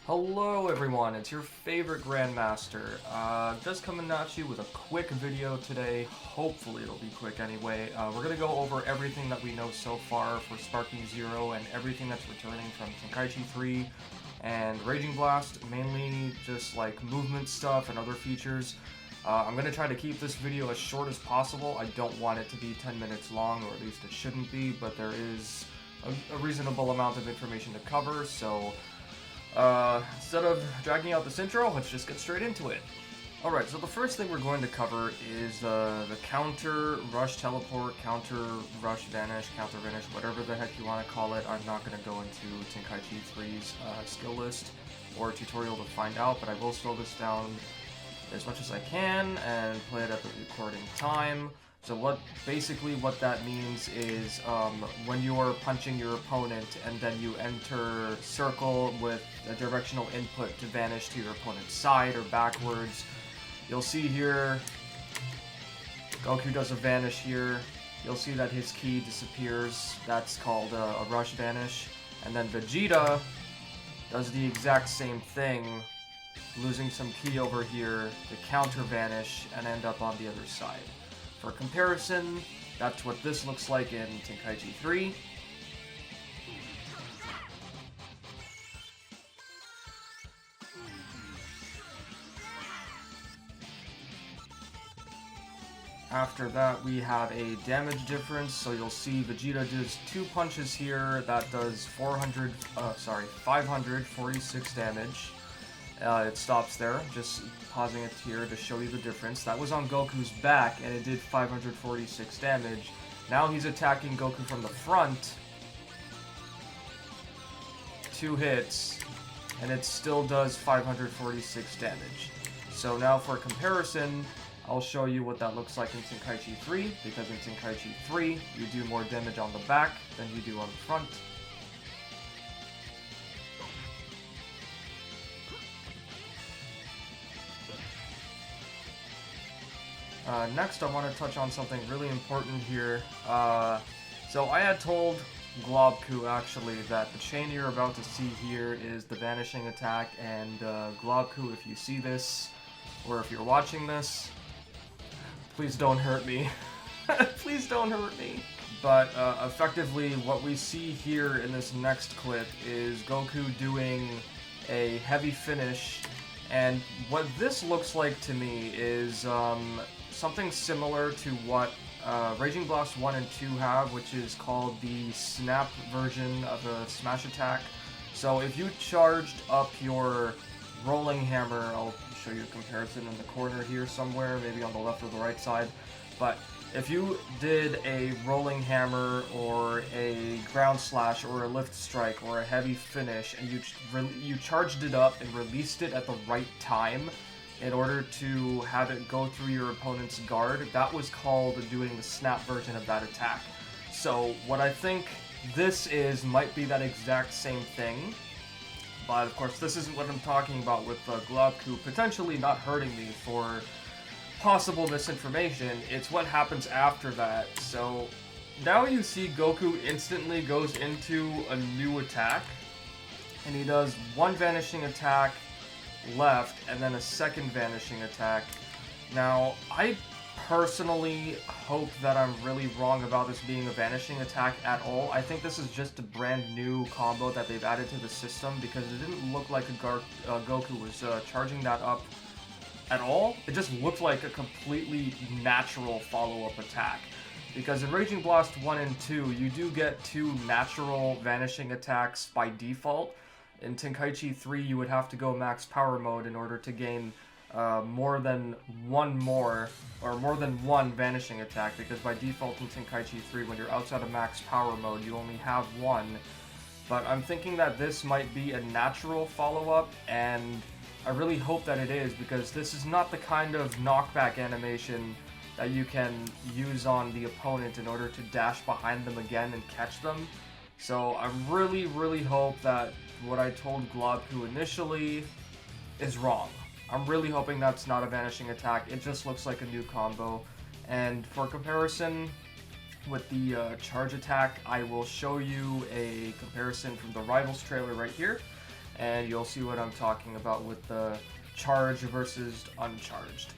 Hello everyone, it's your favorite Grandmaster. Just coming at you with a quick video today. Hopefully it'll be quick anyway. We're gonna go over everything that we know so far for Sparking Zero and everything that's returning from Tenkaichi 3 and Raging Blast, mainly just like movement stuff and other features. I'm gonna try to keep this video as short as possible. I don't want it to be 10 minutes long, or at least it shouldn't be, but there is a reasonable amount of information to cover, so instead of dragging out this intro, let's just get straight into it. Alright, so the first thing we're going to cover is the counter rush teleport, counter rush vanish, counter vanish, whatever the heck you want to call it. I'm not going to go into Tenkaichi 3's skill list or tutorial to find out, but I will slow this down as much as I can and play it at the recording time. So what that means is when you're punching your opponent and then you enter circle with a directional input to vanish to your opponent's side or backwards, you'll see here Goku does a vanish here. You'll see that his ki disappears. That's called a rush vanish. And then Vegeta does the exact same thing, losing some ki over here to counter vanish and end up on the other side. For comparison, that's what this looks like in Tenkaichi 3. After that, we have a damage difference, so you'll see Vegeta does 2 punches here, that does 546 damage. It stops there, just pausing it here to show you the difference. That was on Goku's back, and it did 546 damage. Now he's attacking Goku from the front. 2 hits, and it still does 546 damage. So now for comparison, I'll show you what that looks like in Tenkaichi 3, because in Tenkaichi 3, you do more damage on the back than you do on the front. Next, I want to touch on something really important here. So I had told Globku, actually, that the chain you're about to see here is the vanishing attack, and Globku, if you see this, or if you're watching this, please don't hurt me. Please don't hurt me. But effectively, what we see here in this next clip is Goku doing a heavy finish, and what this looks like to me is something similar to what Raging Blast 1 and 2 have, which is called the snap version of a smash attack. So if you charged up your rolling hammer, I'll show you a comparison in the corner here somewhere, maybe on the left or the right side, but if you did a rolling hammer or a ground slash or a lift strike or a heavy finish and you charged it up and released it at the right time in order to have it go through your opponent's guard, that was called doing the snap version of that attack. So what I think this might be that exact same thing, but of course this isn't what I'm talking about with Globku potentially not hurting me for possible misinformation. It's what happens after that. So now you see Goku instantly goes into a new attack, and he does one vanishing attack left and then a second vanishing attack. Now I personally hope that I'm really wrong about this being a vanishing attack at all. I think this is just a brand new combo that they've added to the system, because it didn't look like Goku was charging that up at all. It just looked like a completely natural follow-up attack. Because in Raging Blast 1 and 2, you do get 2 natural vanishing attacks by default. In Tenkaichi 3, you would have to go max power mode in order to gain more than one vanishing attack, because by default in Tenkaichi 3, when you're outside of max power mode, you only have one. But I'm thinking that this might be a natural follow-up, and I really hope that it is, because this is not the kind of knockback animation that you can use on the opponent in order to dash behind them again and catch them. So I really, really hope that what I told Globku initially is wrong. I'm really hoping that's not a vanishing attack. It just looks like a new combo. And for comparison with the charge attack, I will show you a comparison from the Rivals trailer right here. and you'll see what I'm talking about with the charged versus uncharged.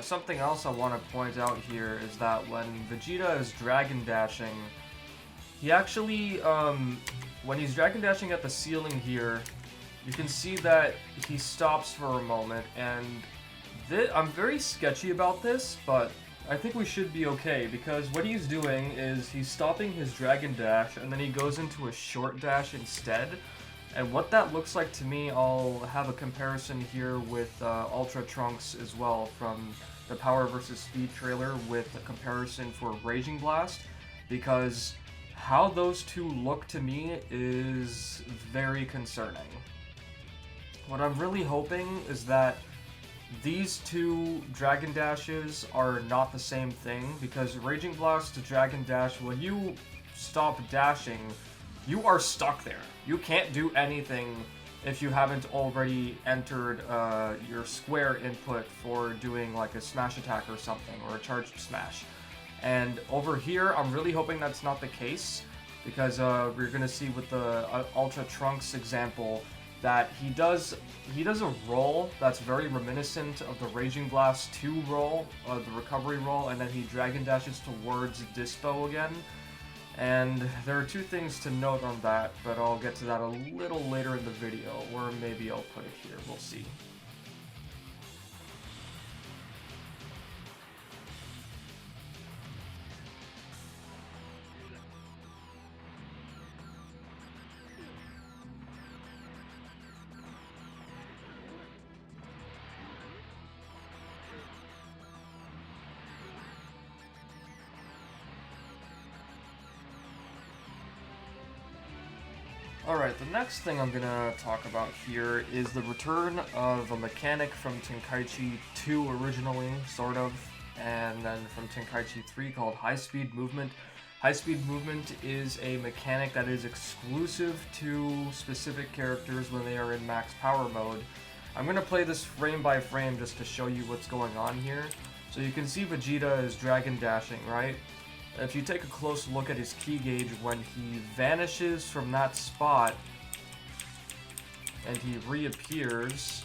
Something else I want to point out here is that when Vegeta is Dragon Dashing, he actually, when he's Dragon Dashing at the ceiling here, you can see that he stops for a moment, and I'm very sketchy about this, but I think we should be okay, because what he's doing is he's stopping his Dragon Dash, and then he goes into a short dash instead. And what that looks like to me, I'll have a comparison here with Ultra Trunks as well from the Power vs. Speed trailer with a comparison for Raging Blast, because how those two look to me is very concerning. What I'm really hoping is that these two Dragon Dashes are not the same thing, because Raging Blast to Dragon Dash, when you stop dashing, you are stuck there. You can't do anything if you haven't already entered your square input for doing like a smash attack or something, or a charged smash. And over here, I'm really hoping that's not the case, because we're gonna see with the Ultra Trunks example that he does a roll that's very reminiscent of the Raging Blast 2 roll, the recovery roll, and then he Dragon Dashes towards Dispo again. And there are two things to note on that, but I'll get to that a little later in the video, or maybe I'll put it here, we'll see. Alright, the next thing I'm gonna talk about here is the return of a mechanic from Tenkaichi 2 originally, sort of, and then from Tenkaichi 3 called Highspeed Movement. Highspeed Movement is a mechanic that is exclusive to specific characters when they are in max power mode. I'm gonna play this frame by frame just to show you what's going on here. So you can see Vegeta is Dragon Dashing, right? If you take a close look at his key gauge, when he vanishes from that spot and he reappears,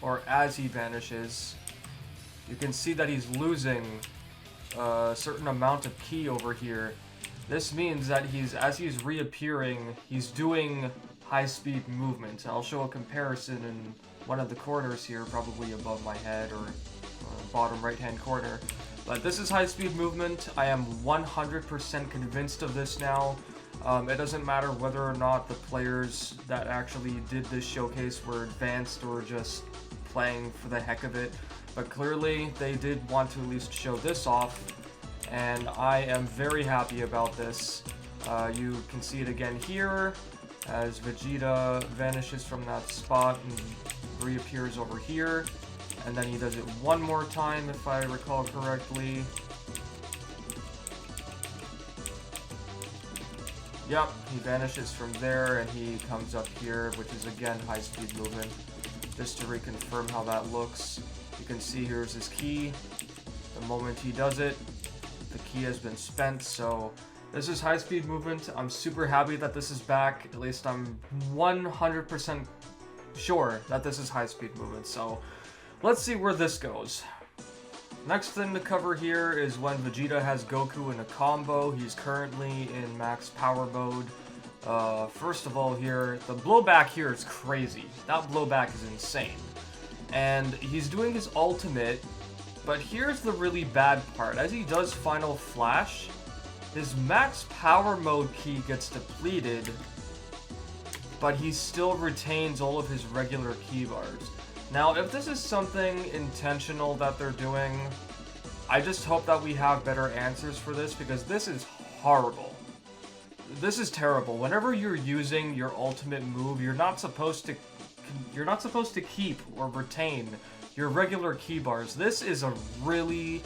or as he vanishes, you can see that he's losing a certain amount of ki over here. This means that as he's reappearing, he's doing high-speed movement. I'll show a comparison in one of the corners here, probably above my head or bottom right-hand corner. But this is high-speed movement. I am 100% convinced of this now. It doesn't matter whether or not the players that actually did this showcase were advanced or just playing for the heck of it. But clearly, they did want to at least show this off, and I am very happy about this. You can see it again here, as Vegeta vanishes from that spot and reappears over here. And then he does it one more time, if I recall correctly. Yep, he vanishes from there, and he comes up here, which is again high-speed movement. Just to reconfirm how that looks, you can see here's his key. The moment he does it, the key has been spent, so this is high-speed movement. I'm super happy that this is back. At least I'm 100% sure that this is high-speed movement, so let's see where this goes. Next thing to cover here is when Vegeta has Goku in a combo. He's currently in max power mode. First of all here, the blowback here is crazy. That blowback is insane. And he's doing his ultimate, but here's the really bad part. As he does Final Flash, his max power mode ki gets depleted, but he still retains all of his regular ki bars. Now, if this is something intentional that they're doing, I just hope that we have better answers for this, because this is horrible. This is terrible. Whenever you're using your ultimate move, you're not supposed to keep or retain your regular ki bars. This is a really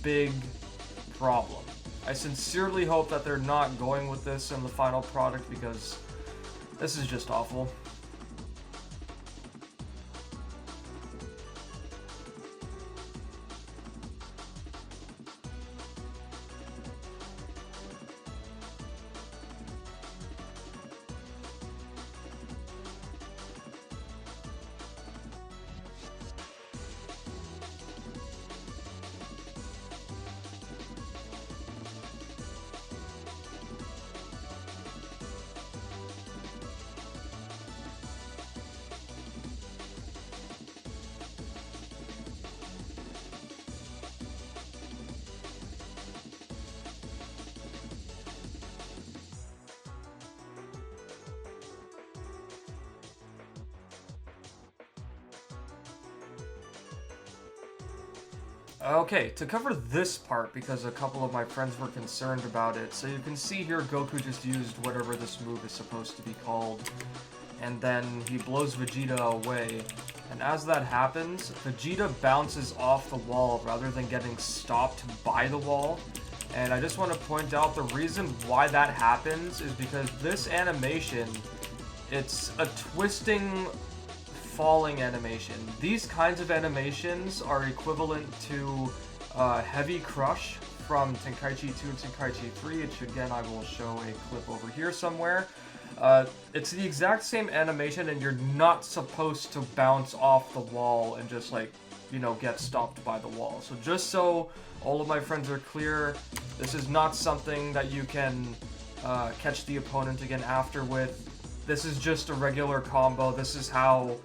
big problem. I sincerely hope that they're not going with this in the final product, because this is just awful. Okay, to cover this part, because a couple of my friends were concerned about it, so you can see here Goku just used whatever this move is supposed to be called, and then he blows Vegeta away, and as that happens, Vegeta bounces off the wall rather than getting stopped by the wall, and I just want to point out the reason why that happens is because this animation, it's a twisting falling animation. These kinds of animations are equivalent to Heavy Crush from Tenkaichi 2 and Tenkaichi 3, which again I will show a clip over here somewhere. It's the exact same animation and you're not supposed to bounce off the wall and just like, you know, get stopped by the wall. So just so all of my friends are clear, this is not something that you can catch the opponent again after with. This is just a regular combo. This is how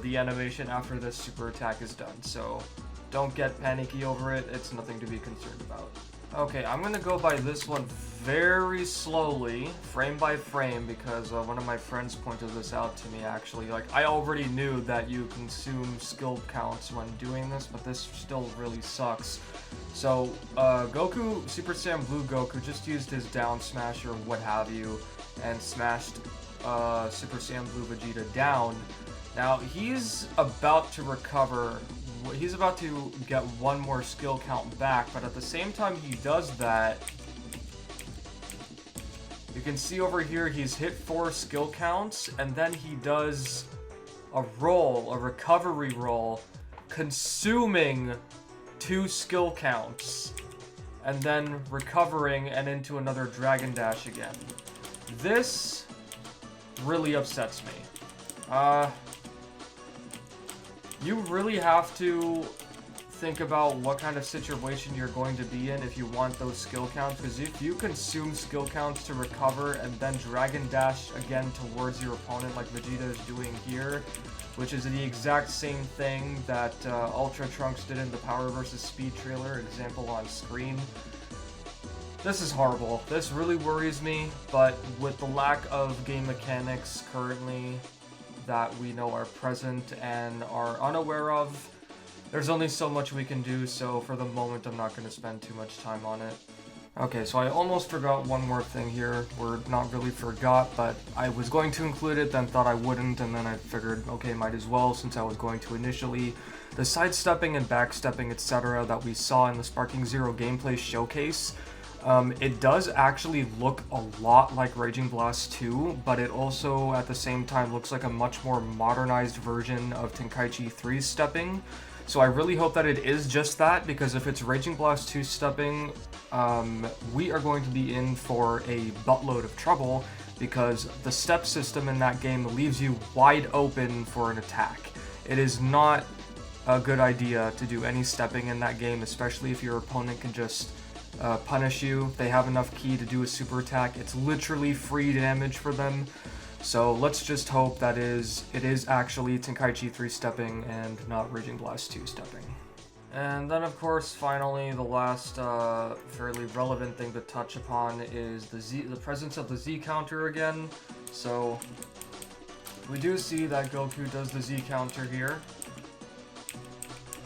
the animation after this super attack is done, so don't get panicky over it. It's nothing to be concerned about. Okay, I'm gonna go by this one very slowly, frame by frame, because one of my friends pointed this out to me actually. Like, I already knew that you consume skill counts when doing this, but this still really sucks. So, Goku, Super Saiyan Blue Goku just used his down smash or what have you, and smashed Super Saiyan Blue Vegeta down. Now, he's about to recover, he's about to get one more skill count back, but at the same time he does that, you can see over here he's hit 4 skill counts, and then he does a roll, a recovery roll, consuming 2 skill counts, and then recovering and into another Dragon Dash again. This really upsets me. You really have to think about what kind of situation you're going to be in if you want those skill counts, because if you consume skill counts to recover and then Dragon Dash again towards your opponent like Vegeta is doing here, which is the exact same thing that Ultra Trunks did in the Power vs. Speed trailer, example on screen. This is horrible. This really worries me, but with the lack of game mechanics currently that we know are present and are unaware of, there's only so much we can do, so for the moment I'm not going to spend too much time on it. Okay, so I almost forgot one more thing here, or not really forgot, but I was going to include it, then thought I wouldn't, and then I figured, okay, might as well since I was going to initially. The sidestepping and backstepping, etc. that we saw in the Sparking Zero gameplay showcase, it does actually look a lot like Raging Blast 2, but it also at the same time looks like a much more modernized version of Tenkaichi 3's stepping. So I really hope that it is just that, because if it's Raging Blast 2 stepping, we are going to be in for a buttload of trouble, because the step system in that game leaves you wide open for an attack. It is not a good idea to do any stepping in that game, especially if your opponent can just punish you. They have enough ki to do a super attack. It's literally free damage for them. So let's just hope that it is actually Tenkaichi 3 stepping and not Raging Blast 2 stepping. And then of course, finally, the last fairly relevant thing to touch upon is the presence of the Z counter again. So we do see that Goku does the Z counter here.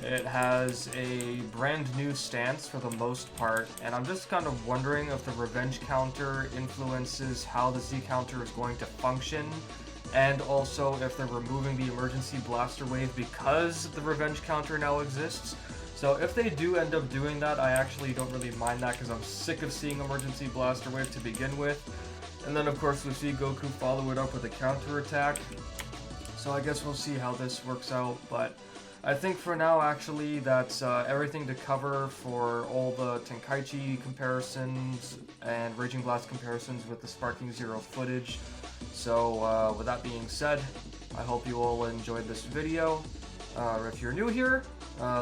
It has a brand new stance for the most part, and I'm just kind of wondering if the revenge counter influences how the Z counter is going to function, and also if they're removing the emergency blaster wave because the revenge counter now exists. So if they do end up doing that, I actually don't really mind that, because I'm sick of seeing emergency blaster wave to begin with. And then of course we see Goku follow it up with a counter attack. So I guess we'll see how this works out, but I think for now, actually, that's everything to cover for all the Tenkaichi comparisons and Raging Blast comparisons with the Sparking Zero footage. So, with that being said, I hope you all enjoyed this video. If you're new here,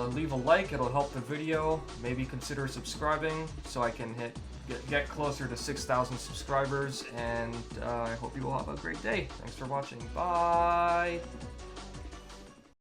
leave a like, it'll help the video. Maybe consider subscribing so I can get closer to 6,000 subscribers, and I hope you all have a great day. Thanks for watching. Bye!